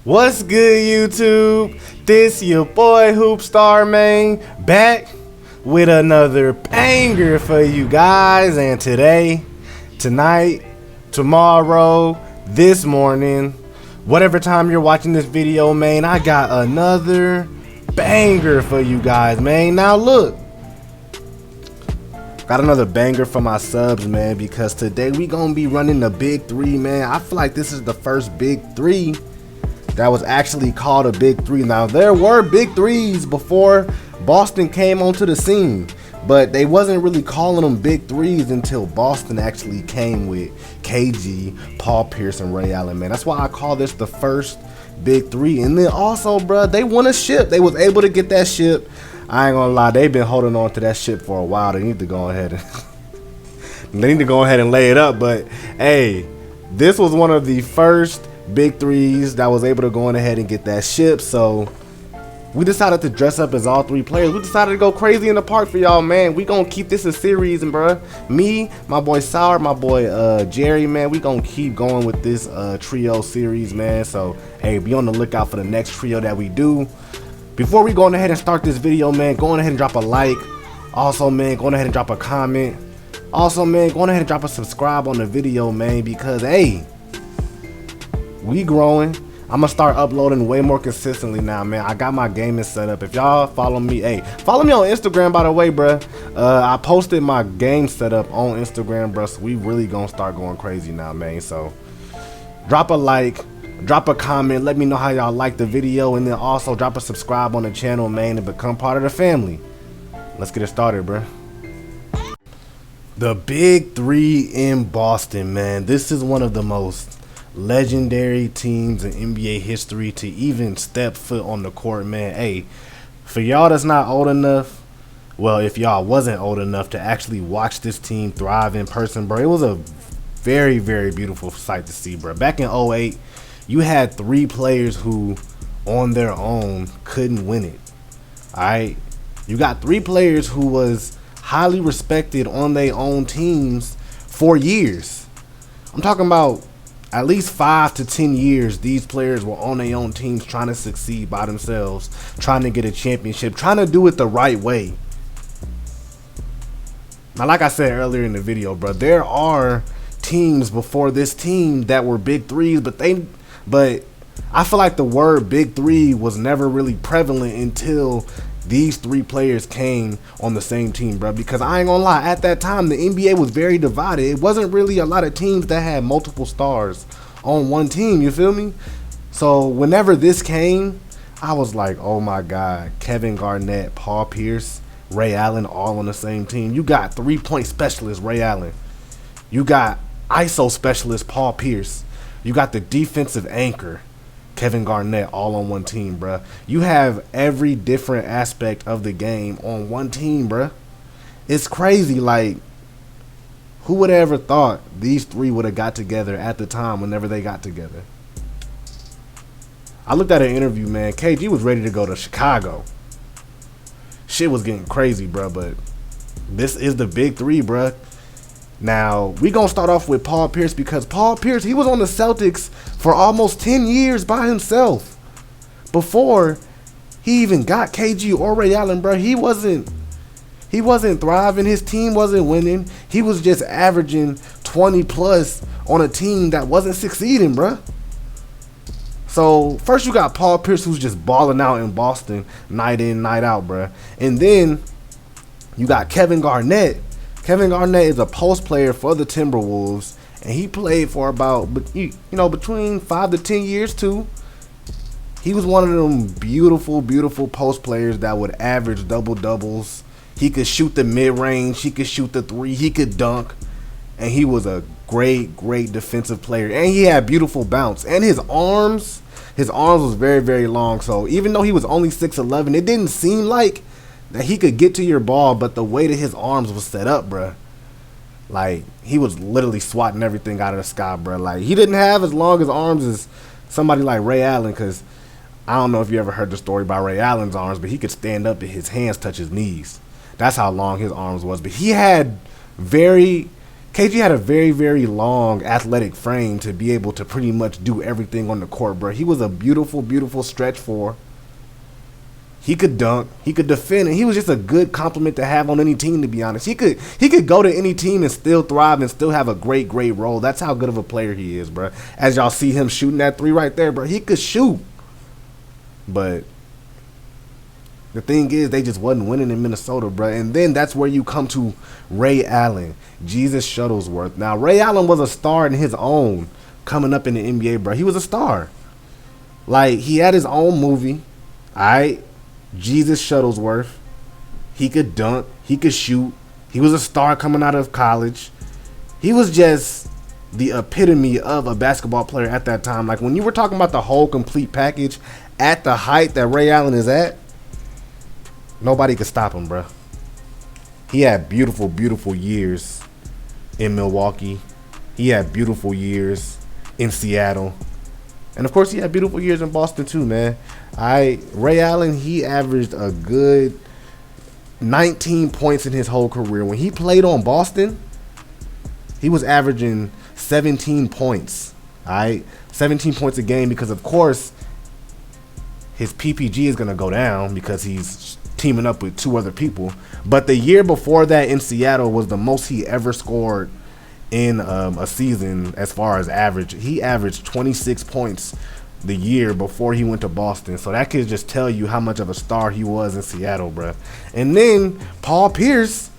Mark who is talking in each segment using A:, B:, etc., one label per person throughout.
A: What's good, YouTube? This your boy Hoopstar, man, back with another banger for you guys. And today, tonight, tomorrow, this morning, whatever time you're watching this video, man, I got another banger for you guys, man. Now look, got another banger for my subs, man, because today we gonna be running the big three, man. I feel like this is the first big three that was actually called a big three. Now there were big threes before Boston came onto the scene, but they wasn't really calling them big threes until Boston actually came with KG, Paul Pierce, and Ray Allen, man. That's why I call this the first big three. And then also, bruh, they won a ship. They was able to get that ship. I ain't gonna lie, they've been holding on to that ship for a while. They need to go ahead and lay it up. But hey, this was one of the first big threes that was able to go on ahead and get that ship. So we decided to dress up as all three players. We decided to go crazy in the park for y'all, man. We gonna keep this a series, and bruh, me, my boy Sour, my boy Jerry, man, we gonna keep going with this trio series, man. So hey, be on the lookout for the next trio that we do. Before we go on ahead and start this video, man, go on ahead and drop a like. Also, man, go on ahead and drop a comment. Also, man, go on ahead and drop a subscribe on the video, man, because hey, we growing. I'm gonna start uploading way more consistently now, man. I got my gaming set up. If y'all follow me, hey, follow me on Instagram, by the way, bruh. I posted my game setup on Instagram, bruh, so we really gonna start going crazy now, man. So drop a like, drop a comment, let me know how y'all like the video, and then also drop a subscribe on the channel, man, and become part of the family. Let's get it started, bruh. The big three in Boston, man. This is one of the most legendary teams in NBA history to even step foot on the court, man. Hey, for y'all that's not old enough, well, if y'all wasn't old enough to actually watch this team thrive in person, bro, it was a very, very beautiful sight to see, bro. Back in 08, you had three players who on their own couldn't win it. All right, you got three players who was highly respected on their own teams for years. I'm talking about at least 5 to 10 years. These players were on their own teams trying to succeed by themselves, trying to get a championship, trying to do it the right way. Now, like I said earlier in the video, bro, there are teams before this team that were big threes, but I feel like the word big three was never really prevalent until these three players came on the same team, bro. Because I ain't gonna lie, at that time the NBA was very divided. It wasn't really a lot of teams that had multiple stars on one team, you feel me? So whenever this came, I was like, oh my God, Kevin Garnett, Paul Pierce, Ray Allen, all on the same team. You got 3-point specialist Ray Allen. You got ISO specialist Paul Pierce. You got the defensive anchor Kevin Garnett, all on one team, bruh. You have every different aspect of the game on one team, bruh. It's crazy. Like, who would have ever thought these three would have got together at the time whenever they got together? I looked at an interview, man. KG was ready to go to Chicago. Shit was getting crazy, bruh, but this is the big three, bruh. Now, we gonna start off with Paul Pierce, because Paul Pierce, he was on the Celtics for almost 10 years by himself. Before he even got KG or Ray Allen, bro, he wasn't thriving. His team wasn't winning. He was just averaging 20 plus on a team that wasn't succeeding, bro. So, first you got Paul Pierce, who's just balling out in Boston night in, night out, bro. And then you got Kevin Garnett. Kevin Garnett is a post player for the Timberwolves, and he played for about, between 5 to 10 years too. He was one of them beautiful, beautiful post players that would average double doubles. He could shoot the mid range, he could shoot the three, he could dunk, and he was a great, great defensive player. And he had beautiful bounce, and his arms was very, very long. So even though he was only 6'11", it didn't seem like that he could get to your ball, but the way that his arms was set up, bruh, like, he was literally swatting everything out of the sky, bruh. Like, he didn't have as long as arms as somebody like Ray Allen, because I don't know if you ever heard the story about Ray Allen's arms, but he could stand up and his hands touch his knees. That's how long his arms was. But he had very KG had a very, very long athletic frame to be able to pretty much do everything on the court, bro. He was a beautiful, beautiful stretch four. He could dunk, he could defend, and he was just a good compliment to have on any team, to be honest. He could go to any team and still thrive and still have a great, great role. That's how good of a player he is, bro. As y'all see him shooting that three right there, bro, he could shoot. But the thing is, they just wasn't winning in Minnesota, bro. And then that's where you come to Ray Allen, Jesus Shuttlesworth. Now, Ray Allen was a star in his own coming up in the NBA, bro. He was a star. Like, he had his own movie, all right? Jesus Shuttlesworth. He could dunk. He could shoot. He was a star coming out of college. He was just the epitome of a basketball player at that time. Like, when you were talking about the whole complete package at the height that Ray Allen is at, nobody could stop him, bro. He had beautiful, beautiful years in Milwaukee. He had beautiful years in Seattle. And, of course, he had beautiful years in Boston, too, man. Ray Allen, he averaged a good 19 points in his whole career. When he played on Boston, he was averaging 17 points, all right? 17 points a game because, of course, his PPG is going to go down because he's teaming up with two other people. But the year before that in Seattle was the most he ever scored in a season as far as average. He averaged 26 points the year before he went to Boston. So that could just tell you how much of a star he was in Seattle, bro. And then Paul Pierce,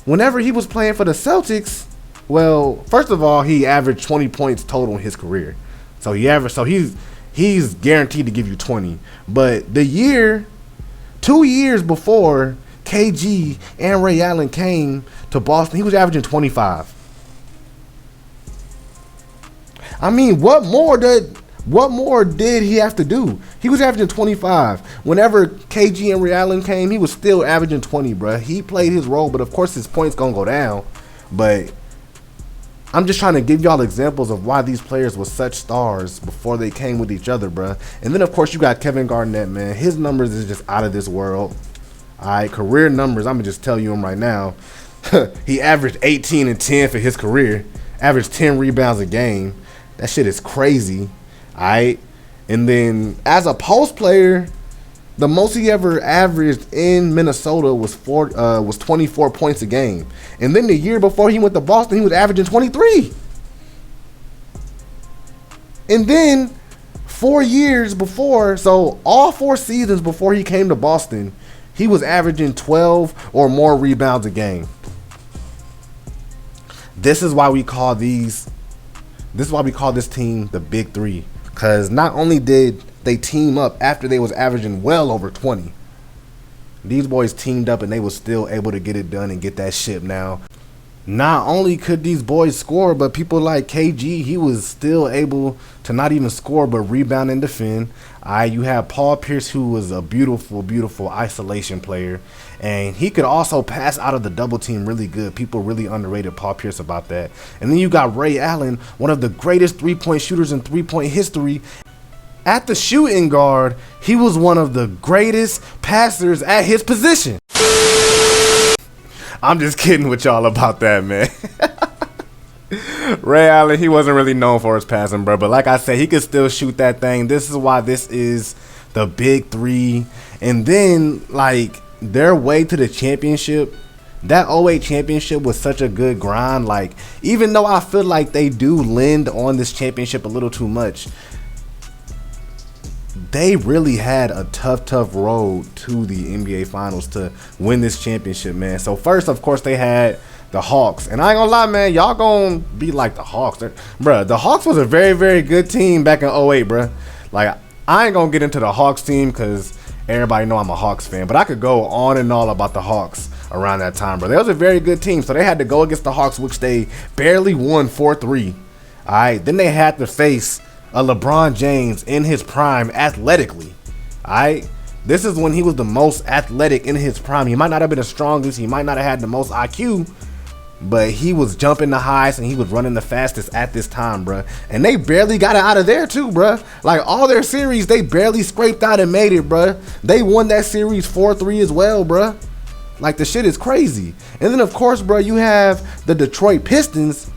A: whenever he was playing for the Celtics, well, first of all, he averaged 20 points total in his career. So he's guaranteed to give you 20. But the year, 2 years before KG and Ray Allen came to Boston, he was averaging 25. I mean, what more did he have to do? He was averaging 25. Whenever KG and Ray Allen came, he was still averaging 20, bro. He played his role, but of course his points gonna go down. But I'm just trying to give y'all examples of why these players were such stars before they came with each other, bro. And then, of course, you got Kevin Garnett, man. His numbers is just out of this world. All right, career numbers, I'm going to just tell you them right now. He averaged 18 and 10 for his career. Averaged 10 rebounds a game. That shit is crazy. All right. And then as a post player, the most he ever averaged in Minnesota was 24 points a game. And then the year before he went to Boston, he was averaging 23. And then 4 years before, so all 4 seasons before he came to Boston, he was averaging 12 or more rebounds a game. This is why we call this team the Big Three. Because not only did they team up after they was averaging well over 20, these boys teamed up and they was still able to get it done and get that ship. Now, not only could these boys score, but people like KG, he was still able to not even score but rebound and defend. You have Paul Pierce, who was a beautiful, beautiful isolation player, and he could also pass out of the double team really good. People really underrated Paul Pierce about that. And then you got Ray Allen, one of the greatest three-point shooters in three-point history. At the shooting guard, he was one of the greatest passers at his position. I'm just kidding with y'all about that, man. Ray Allen, he wasn't really known for his passing, bro. But like I said, he could still shoot that thing. This is why this is the Big Three. And then, like, their way to the championship, that 08 championship was such a good grind. Like, even though I feel like they do lend on this championship a little too much, they really had a tough road to the NBA Finals to win this championship, man. So first, of course, they had the Hawks. And I ain't gonna lie, man, y'all gonna be like the Hawks. Bruh, the Hawks was a very, very good team back in 08, bruh. Like, I ain't gonna get into the Hawks team because everybody know I'm a Hawks fan. But I could go on and all about the Hawks around that time, bro. They was a very good team. So they had to go against the Hawks, which they barely won 4-3. All right, then they had to face a LeBron James in his prime athletically. All right, this is when he was the most athletic in his prime. He might not have been the strongest. He might not have had the most IQ, but he was jumping the highest and he was running the fastest at this time, bruh. And they barely got it out of there too, bruh. Like, all their series, they barely scraped out and made it, bruh. They won that series 4-3 as well, bruh. Like, the shit is crazy. And then, of course, bro, you have the Detroit Pistons.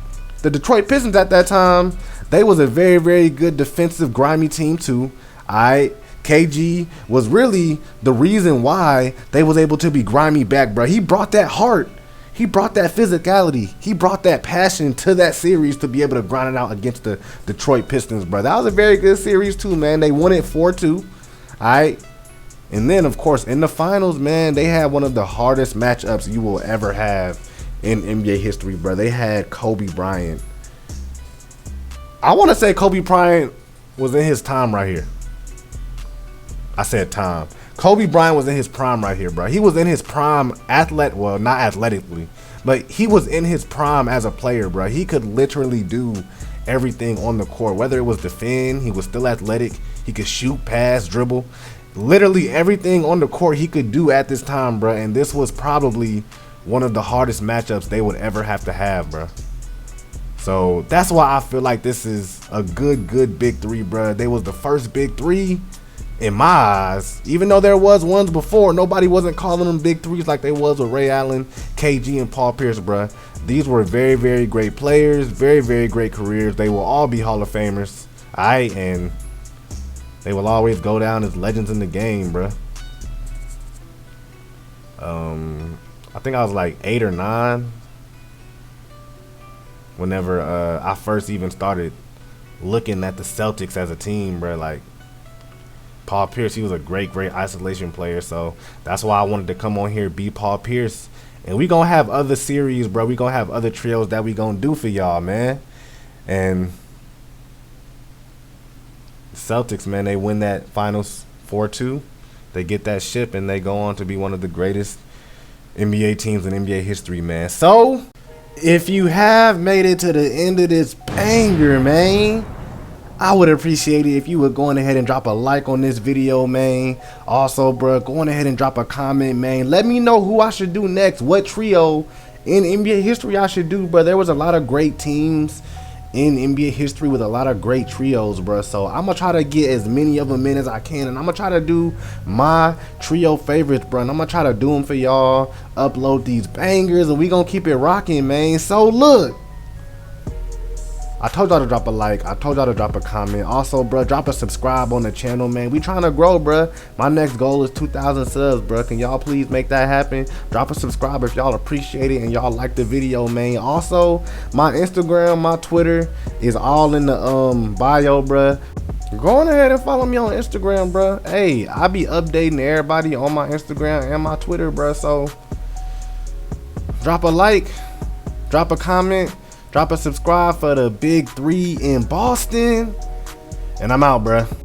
A: The Detroit Pistons at that time, they was a very, very good defensive, grimy team too. Alright, KG was really the reason why they was able to be grimy back, bro. He brought that heart. He brought that physicality. He brought that passion to that series to be able to grind it out against the Detroit Pistons, bro. That was a very good series too, man. They won it 4-2. Alright. And then, of course, in the finals, man, they had one of the hardest matchups you will ever have in NBA history, bro. They had Kobe Bryant. I want to say Kobe Bryant was in his time right here. I said time. Kobe Bryant was in his prime right here, bro. He was in his prime well, not athletically, but he was in his prime as a player, bro. He could literally do everything on the court, whether it was defend, he was still athletic, he could shoot, pass, dribble. Literally everything on the court he could do at this time, bro. And this was probably one of the hardest matchups they would ever have to have, bro. So that's why I feel like this is a good big three, bro. They was the first big three in my eyes. Even though there was ones before, nobody wasn't calling them big threes like they was with Ray Allen, KG, and Paul Pierce, bro. These were very, very great players, very, very great careers. They will all be Hall of Famers, alright, and they will always go down as legends in the game, bro. I think I was like 8 or 9 whenever I first even started looking at the Celtics as a team, bro. Like, Paul Pierce, he was a great isolation player, so that's why I wanted to come on here, be Paul Pierce. And we gonna have other series, bro. We gonna have other trios that we gonna do for y'all, man. And Celtics, man, they win that finals 4-2. They get that ship and they go on to be one of the greatest NBA teams in NBA history, man. So if you have made it to the end of this banger, man, I would appreciate it if you would go on ahead and drop a like on this video, man. Also, bro, go on ahead and drop a comment, man. Let me know who I should do next, what trio in NBA history I should do, bro. There was a lot of great teams in NBA history with a lot of great trios, bro. So I'm gonna try to get as many of them in as I can, and I'm gonna try to do my trio favorites, bro. And I'm gonna try to do them for y'all, upload these bangers, and we gonna keep it rocking, man. So look, I told y'all to drop a like. I told y'all to drop a comment. Also, bro, drop a subscribe on the channel, man. We trying to grow, bro. My next goal is 2,000 subs, bro. Can y'all please make that happen? Drop a subscribe if y'all appreciate it and y'all like the video, man. Also, my Instagram, my Twitter is all in the bio, bro. Go on ahead and follow me on Instagram, bro. Hey, I be updating everybody on my Instagram and my Twitter, bro. So drop a like, drop a comment, drop a subscribe for the big three in Boston. And I'm out, bruh.